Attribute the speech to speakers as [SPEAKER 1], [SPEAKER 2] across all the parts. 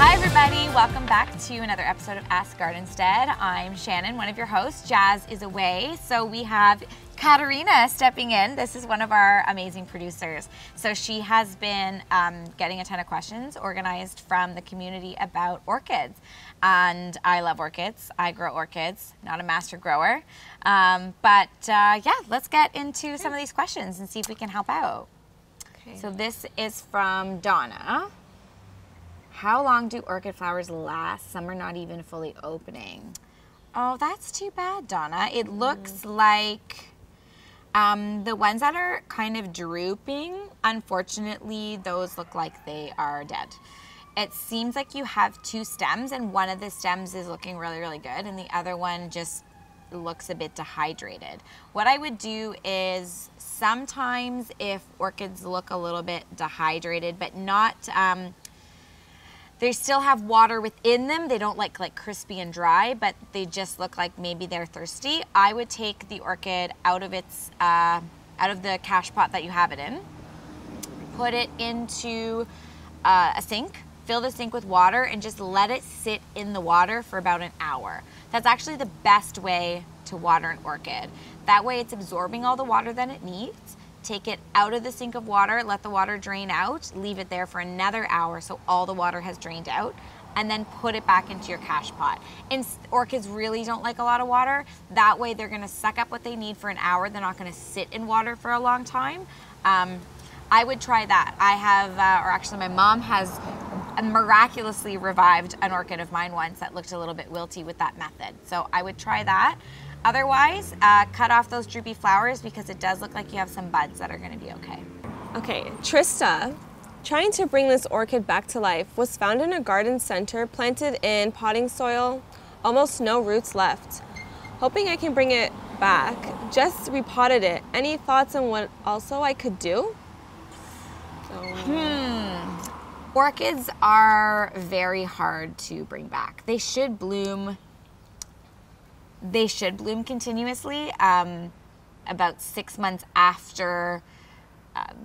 [SPEAKER 1] Hi everybody, welcome back to another episode of Ask Gardenstead. I'm Shannon, one of your hosts. Jazz is away, so we have Katerina stepping in. This is one of our amazing producers. So she has been getting a ton of questions organized from the community about orchids. And I love orchids. I grow orchids, not a master grower. But yeah, let's get into some of these questions and see if we can help out. Okay. So this is from Donna. How long do orchid flowers last? Some are not even fully opening. Oh, that's too bad, Donna. It looks like the ones that are kind of drooping, unfortunately, those look like they are dead. It seems like you have two stems, and one of the stems is looking really, really good, and the other one just looks a bit dehydrated. What I would do is sometimes if orchids look a little bit dehydrated, but not... they still have water within them. They don't like crispy and dry, but they just look like maybe they're thirsty. I would take the orchid out of its out of the cache pot that you have it in, put it into a sink, fill the sink with water, and just let it sit in the water for about an hour. That's actually the best way to water an orchid. That way it's absorbing all the water that it needs. Take it out of the sink of water, let the water drain out, leave it there for another hour so all the water has drained out, and then put it back into your cache pot. And orchids really don't like a lot of water. That way they're gonna suck up what they need for an hour. They're not gonna sit in water for a long time. I would try that. I have, or actually my mom has miraculously revived an orchid of mine once that looked a little bit wilty with that method. So I would try that. Otherwise, cut off those droopy flowers because it does look like you have some buds that are going to be okay.
[SPEAKER 2] Okay, Trista, trying to bring this orchid back to life, was found in a garden center, planted in potting soil, almost no roots left. Hoping I can bring it back, just repotted it. Any thoughts on what also I could do?
[SPEAKER 1] Orchids are very hard to bring back. They should bloom continuously about 6 months after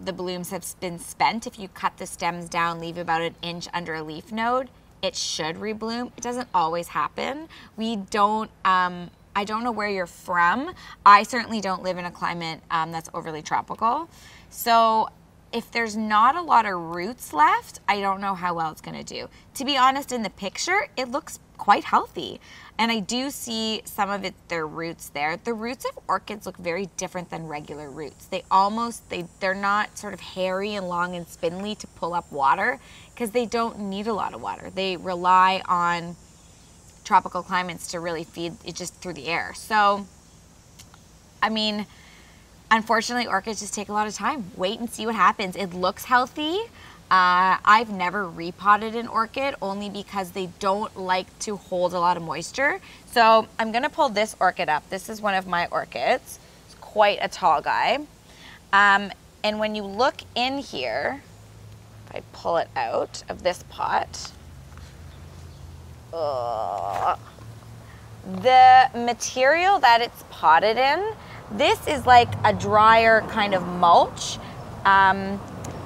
[SPEAKER 1] the blooms have been spent. If you cut the stems down, leave about an inch under a leaf node, it should rebloom. It doesn't always happen. I don't know where you're from. I certainly don't live in a climate that's overly tropical. So if there's not a lot of roots left, I don't know how well it's gonna do. To be honest, in the picture, it looks quite healthy. And I do see some of their roots there. The roots of orchids look very different than regular roots. They're not sort of hairy and long and spindly to pull up water because they don't need a lot of water. They rely on tropical climates to really feed it just through the air. So, I mean, unfortunately, orchids just take a lot of time. Wait and see what happens. It looks healthy. I've never repotted an orchid only because they don't like to hold a lot of moisture. So I'm gonna pull this orchid up. This is one of my orchids. It's quite a tall guy. And when you look in here, if I pull it out of this pot, the material that it's potted in, this is like a drier kind of mulch.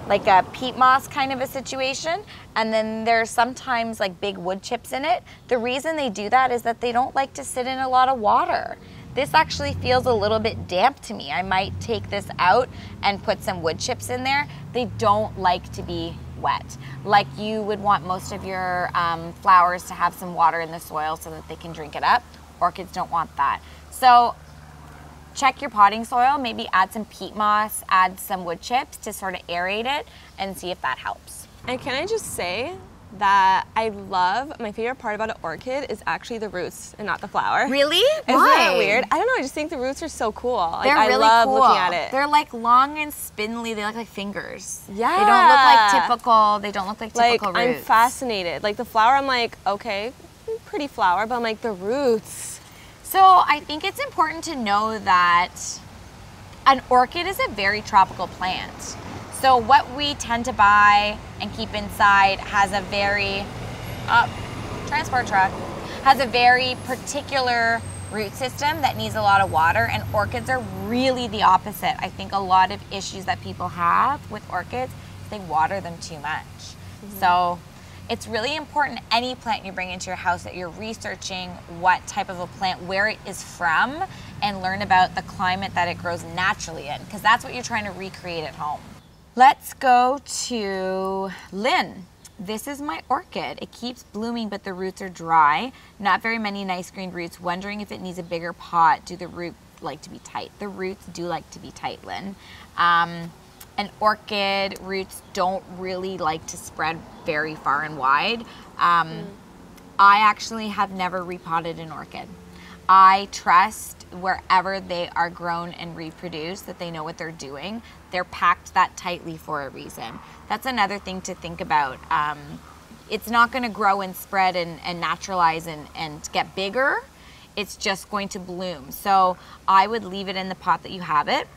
[SPEAKER 1] Like a peat moss kind of a situation, and then there's sometimes like big wood chips in it. The reason they do that is that they don't like to sit in a lot of water. This actually feels a little bit damp to me. I might take this out and put some wood chips in there. They don't like to be wet. Like you would want most of your flowers to have some water in the soil so that they can drink it up. Orchids don't want that. So check your potting soil, maybe add some peat moss, add some wood chips to sort of aerate it and see if that helps.
[SPEAKER 2] And can I just say that my favorite part about an orchid is actually the roots and not the flower.
[SPEAKER 1] Really?
[SPEAKER 2] Isn't that weird? I don't know, I just think the roots are so cool.
[SPEAKER 1] They're really cool.
[SPEAKER 2] I love looking at it.
[SPEAKER 1] They're like long and spindly, they look like fingers.
[SPEAKER 2] Yeah.
[SPEAKER 1] They don't look like typical roots.
[SPEAKER 2] I'm fascinated. Like the flower, I'm like, okay, pretty flower, but I'm like the roots.
[SPEAKER 1] So I think it's important to know that an orchid is a very tropical plant. So what we tend to buy and keep inside has a very, transport truck, has a very particular root system that needs a lot of water, and orchids are really the opposite. I think a lot of issues that people have with orchids, they water them too much. So it's really important any plant you bring into your house that you're researching what type of a plant, where it is from, and learn about the climate that it grows naturally in, because that's what you're trying to recreate at home. Let's go to Lynn. This is my orchid. It keeps blooming, but the roots are dry. Not very many nice green roots. Wondering if it needs a bigger pot. Do the roots like to be tight? The roots do like to be tight, Lynn. An orchid roots don't really like to spread very far and wide. I actually have never repotted an orchid. I trust wherever they are grown and reproduced that they know what they're doing. They're packed that tightly for a reason. That's another thing to think about. It's not going to grow and spread and naturalize and get bigger. It's just going to bloom. So I would leave it in the pot that you have it.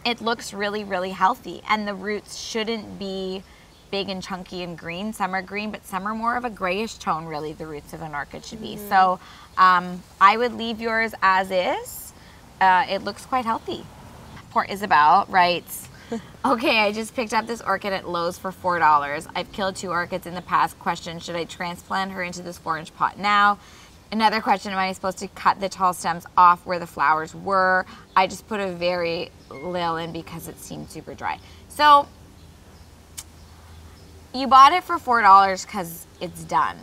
[SPEAKER 1] It looks really, really healthy, and the roots shouldn't be big and chunky and green. Some are green, but some are more of a grayish tone, really, the roots of an orchid should be. So I would leave yours as is. It looks quite healthy. Poor Isabel writes, okay, I just picked up this orchid at Lowe's for $4. I've killed 2 orchids in the past. Question, should I transplant her into this 4-inch pot now? Another question, am I supposed to cut the tall stems off where the flowers were? I just put a very little in because it seemed super dry. So you bought it for $4 because it's done.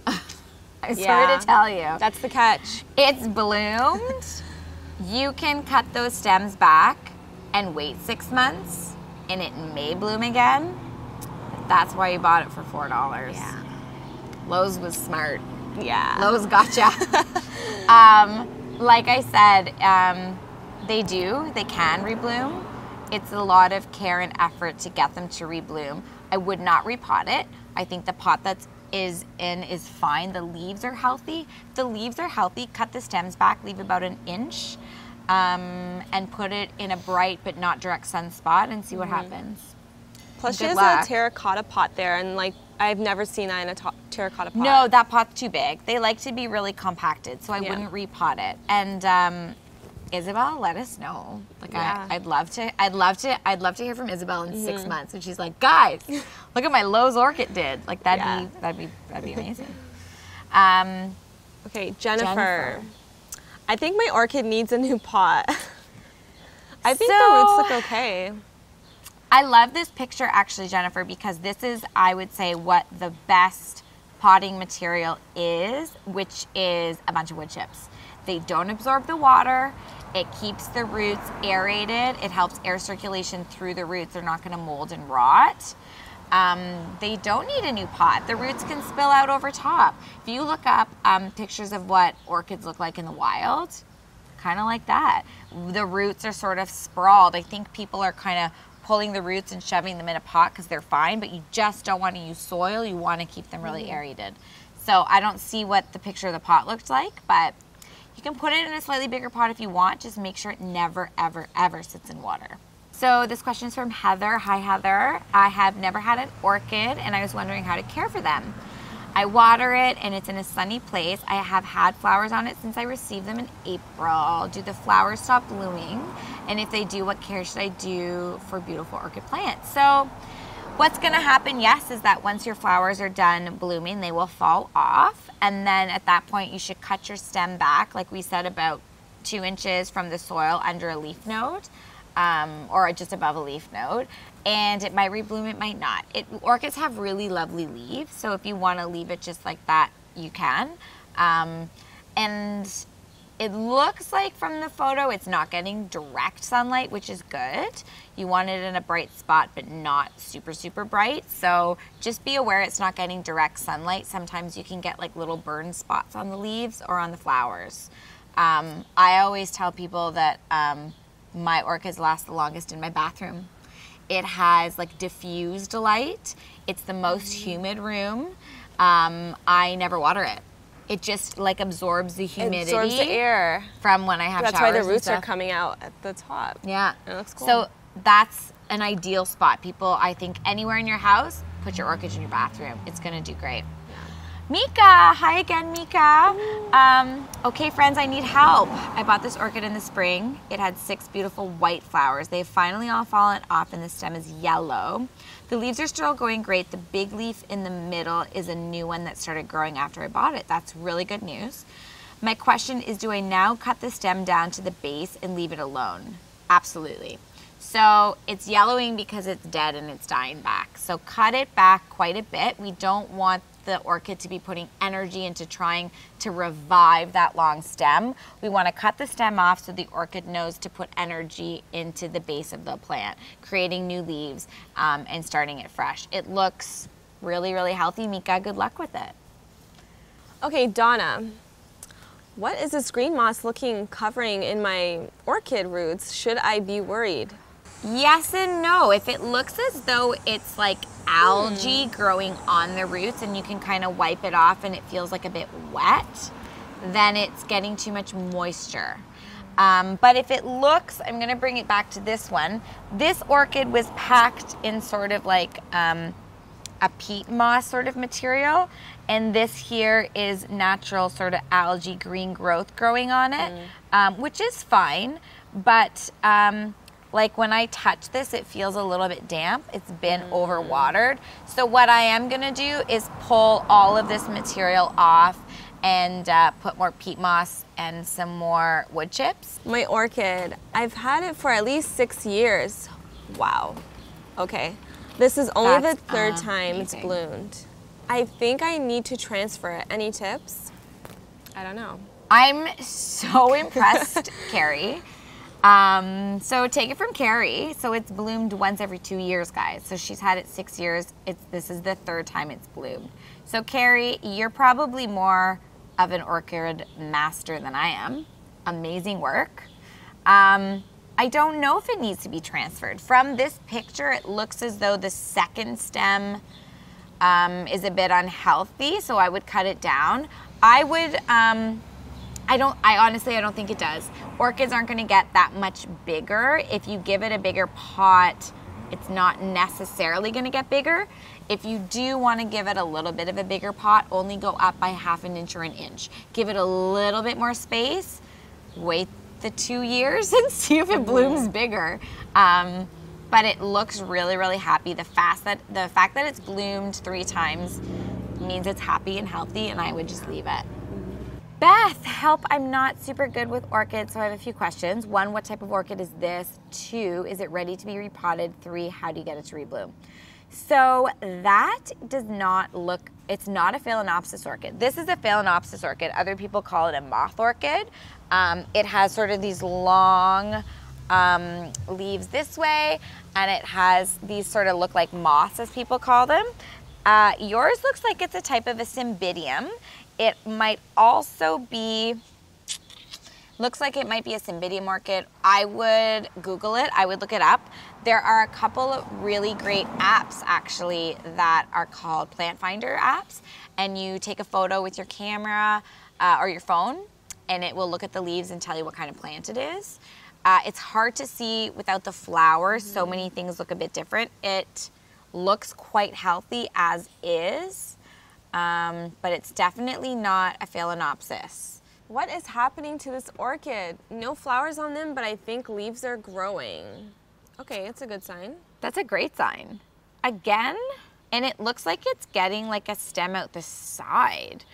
[SPEAKER 1] I'm sorry to tell you.
[SPEAKER 2] That's the catch.
[SPEAKER 1] It's bloomed. You can cut those stems back and wait 6 months, and it may bloom again. That's why you bought it for $4.
[SPEAKER 2] Yeah.
[SPEAKER 1] Lowe's was smart.
[SPEAKER 2] Yeah.
[SPEAKER 1] Lowe's gotcha. Like I said, they can rebloom. It's a lot of care and effort to get them to rebloom. I would not repot it. I think the pot that is fine. The leaves are healthy. If the leaves are healthy, cut the stems back, leave about 1 inch, and put it in a bright but not direct sun spot and see what happens.
[SPEAKER 2] Plus she has a terracotta pot there, and like I've never seen that in a terracotta pot.
[SPEAKER 1] No, that pot's too big. They like to be really compacted, so I wouldn't repot it. And Isabel, let us know. Like I'd love to hear from Isabel in 6 months, and she's like, guys, look at my Lowe's orchid did. Like that'd be amazing.
[SPEAKER 2] Okay, Jennifer. I think my orchid needs a new pot. I think the roots look okay.
[SPEAKER 1] I love this picture actually, Jennifer, because this is, I would say, what the best potting material is, which is a bunch of wood chips. They don't absorb the water. It keeps the roots aerated. It helps air circulation through the roots. They're not going to mold and rot. They don't need a new pot. The roots can spill out over top. If you look up pictures of what orchids look like in the wild, kind of like that. The roots are sort of sprawled. I think people are kind of pulling the roots and shoving them in a pot because they're fine, but you just don't want to use soil. You want to keep them really aerated. So I don't see what the picture of the pot looked like, but you can put it in a slightly bigger pot if you want. Just make sure it never, ever, ever sits in water. So this question is from Heather. Hi, Heather. I have never had an orchid, and I was wondering how to care for them. I water it, and it's in a sunny place. I have had flowers on it since I received them in April. Do the flowers stop blooming? And if they do, what care should I do for beautiful orchid plants? So what's going to happen, yes, is that once your flowers are done blooming, they will fall off. And then at that point, you should cut your stem back, like we said, about 2 inches from the soil under a leaf node, or just above a leaf node. And it might rebloom, it might not. Orchids have really lovely leaves, so if you want to leave it just like that, you can. And it looks like from the photo it's not getting direct sunlight, which is good. You want it in a bright spot, but not super, super bright. So just be aware it's not getting direct sunlight. Sometimes you can get like little burn spots on the leaves or on the flowers. I always tell people that my orchids last the longest in my bathroom. It has like diffused light. It's the most humid room. I never water it. It just like absorbs the humidity. It absorbs the air from when I have showers.
[SPEAKER 2] That's why the roots are coming out at the top.
[SPEAKER 1] Yeah.
[SPEAKER 2] It looks cool.
[SPEAKER 1] So that's an ideal spot. People, I think anywhere in your house, put your orchids in your bathroom. It's gonna do great. Mika, hi again, Mika. Okay, friends, I need help. I bought this orchid in the spring. It had 6 beautiful white flowers. They've finally all fallen off and the stem is yellow. The leaves are still going great. The big leaf in the middle is a new one that started growing after I bought it. That's really good news. My question is, do I now cut the stem down to the base and leave it alone? Absolutely. So it's yellowing because it's dead and it's dying back. So cut it back quite a bit. We don't want the orchid to be putting energy into trying to revive that long stem. We want to cut the stem off so the orchid knows to put energy into the base of the plant, creating new leaves and starting it fresh. It looks really, really healthy. Mika, good luck with it.
[SPEAKER 2] Okay, Donna, what is this green moss covering in my orchid roots? Should I be worried?
[SPEAKER 1] Yes and no. If it looks as though it's like algae growing on the roots and you can kind of wipe it off and it feels like a bit wet, then it's getting too much moisture. But if it looks, I'm going to bring it back to this one. This orchid was packed in sort of like a peat moss sort of material, and this here is natural sort of algae green growth growing on it, which is fine, but like when I touch this, it feels a little bit damp. It's been overwatered. So what I am gonna do is pull all of this material off and put more peat moss and some more wood chips.
[SPEAKER 2] My orchid, I've had it for at least 6 years. Wow. Okay. This is only the third time it's bloomed. I think I need to transfer it. Any tips? I don't know.
[SPEAKER 1] I'm so impressed, Carrie. So take it from Carrie. So it's bloomed once every 2 years, guys. So she's had it 6 years. This is the third time it's bloomed. So Carrie, you're probably more of an orchid master than I am. Amazing work. I don't know if it needs to be transferred. From this picture, it looks as though the second stem is a bit unhealthy, so I would cut it down. I would, I honestly don't think it does. Orchids aren't gonna get that much bigger. If you give it a bigger pot, it's not necessarily gonna get bigger. If you do wanna give it a little bit of a bigger pot, only go up by 1/2 inch or 1 inch. Give it a little bit more space, wait the 2 years and see if it blooms bigger. But it looks really, really happy. The fact that it's bloomed 3 times means it's happy and healthy, and I would just leave it. Beth, help, I'm not super good with orchids, so I have a few questions. 1, what type of orchid is this? 2, is it ready to be repotted? 3, how do you get it to rebloom? So that does not look, it's not a Phalaenopsis orchid. This is a Phalaenopsis orchid. Other people call it a moth orchid. It has sort of these long leaves this way, and it has these sort of look like moths, as people call them. Yours looks like it's a type of a cymbidium. It might also be, looks like it might be a cymbidium orchid. I would Google it, I would look it up. There are a couple of really great apps actually that are called plant finder apps, and you take a photo with your camera or your phone, and it will look at the leaves and tell you what kind of plant it is. It's hard to see without the flowers, so many things look a bit different. It looks quite healthy as is. But it's definitely not a Phalaenopsis.
[SPEAKER 2] What is happening to this orchid? No flowers on them, but I think leaves are growing. Okay, it's a good sign.
[SPEAKER 1] That's a great sign. Again, and it looks like it's getting like a stem out the side.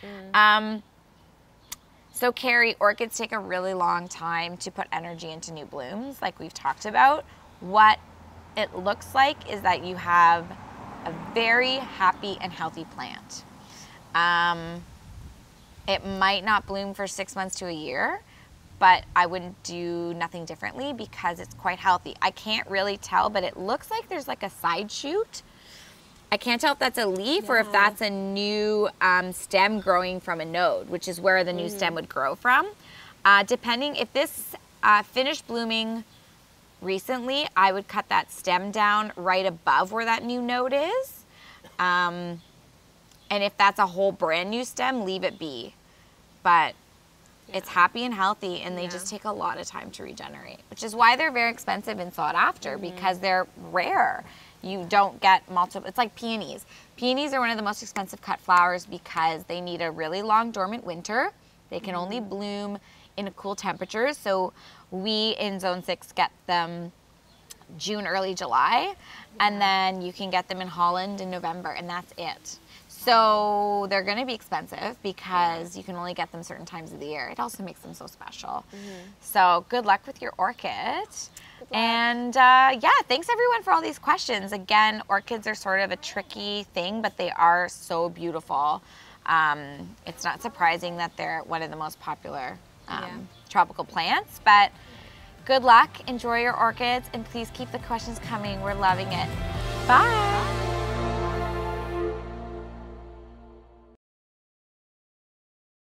[SPEAKER 1] So Carrie, orchids take a really long time to put energy into new blooms, like we've talked about. What it looks like is that you have a very happy and healthy plant. It might not bloom for 6 months to a year, but I wouldn't do nothing differently because it's quite healthy. I can't really tell, but it looks like there's like a side shoot. I can't tell if that's a leaf or if that's a new stem growing from a node, which is where the new stem would grow from. Depending, if this finished blooming recently, I would cut that stem down right above where that new node is. And if that's a whole brand new stem, leave it be. But it's happy and healthy, and they just take a lot of time to regenerate, which is why they're very expensive and sought after, because they're rare. you don't get multiple, it's like peonies. Peonies are one of the most expensive cut flowers because they need a really long dormant winter. They can only bloom in a cool temperature. So we in Zone 6 get them June, early July, and then you can get them in Holland in November, and that's it. So they're going to be expensive because you can only get them certain times of the year. It also makes them so special. So good luck with your orchid. And yeah, thanks everyone for all these questions. Again, orchids are sort of a tricky thing, but they are so beautiful. It's not surprising that they're one of the most popular tropical plants, but good luck, enjoy your orchids, and please keep the questions coming. We're loving it. Bye.